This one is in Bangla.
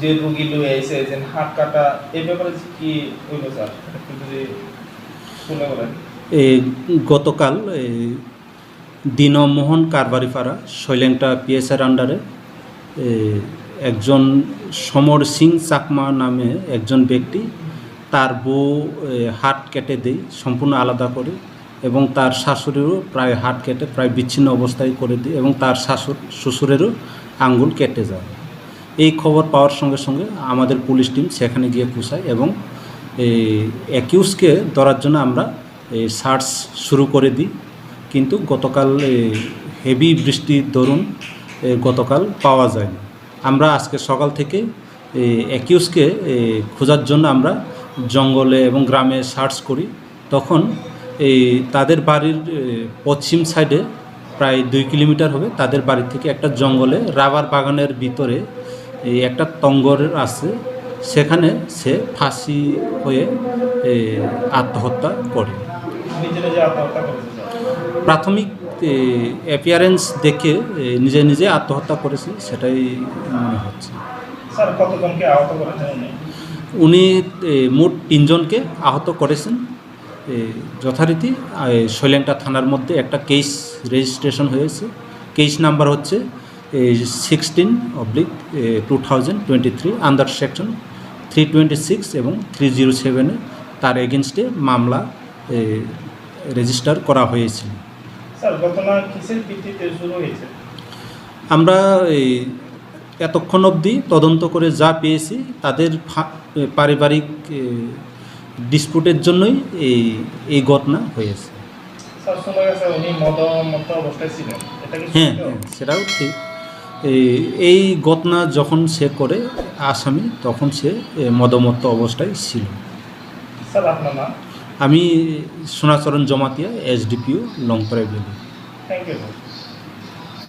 যে রোগী লয়ে আইছে যে হাত কাটা এই ব্যাপারে কি হইলো স্যার একটু যদি শুনে বলেন। গতকাল দীনমোহন কারবারিপাড়া শৈলেংটা পিএসআর আন্ডারে একজন সমর সিং চাকমা নামে একজন ব্যক্তি তার বউ হাত কেটে দেয় সম্পূর্ণ আলাদা করে, এবং তার শাশুড়িরও প্রায় হাত কেটে প্রায় বিচ্ছিন্ন অবস্থায় করে দেয়, এবং তার শ্বশুরেরও আঙ্গুল কেটে যায়। এই খবর পাওয়ার সঙ্গে সঙ্গে আমাদের পুলিশ টিম সেখানে গিয়ে পৌঁছায় এবং অ্যাকিউজকে ধরার জন্য আমরা সার্চ শুরু করে দিই। কিন্তু গতকাল হেভি বৃষ্টির দরুন গতকাল পাওয়া যায়নি। আমরা আজকে সকাল থেকে অ্যাকিউজকে খোঁজার জন্য আমরা জঙ্গলে এবং গ্রামে সার্চ করি। তখন তাদের বাড়ির পশ্চিম সাইডে প্রায় 2 কিলোমিটার হবে, তাদের বাড়ি থেকে একটা জঙ্গলে রাবার বাগানের ভিতরে একটা তঙ্গর আছে, সেখানে সে ফাঁসি হয়ে আত্মহত্যা করে। প্রাথমিক অ্যাপিয়ারেন্স দেখে নিজে নিজে আত্মহত্যা করেছে সেটাই মনে হচ্ছে। স্যার কতজনকে আহত করেছেন উনি? মোট 3 জনকে আহত করেছেন। যথারীতি শৈলেংটা থানার মধ্যে একটা কেস রেজিস্ট্রেশন হয়েছে। কেস নাম্বার হচ্ছে 16/2023 আন্ডার সেকশন 326 এবং 307-এ তার এগেনস্টে মামলা রেজিস্টার করা হয়েছিল। স্যার ঘটনা কিসের ভিত্তিতে শুরু হয়েছে? আমরা এতক্ষণ অবধি তদন্ত করে যা পেয়েছি, তাদের পারিবারিক ডিসপুটের জন্যই এই ঘটনা হয়েছে। স্যার শোনা গেছে উনি মদ্যমত্ত অবস্থায় ছিলেন, এটা কি? হ্যাঁ, সেটাও ঠিক। এই ঘটনা যখন সে করে আসামি, তখন সে মদ্যমত্ত অবস্থায় ছিল। স্যার আপনার নাম? আমি Sonacharan Jamatia, SDPO Longpara valley. Thank you.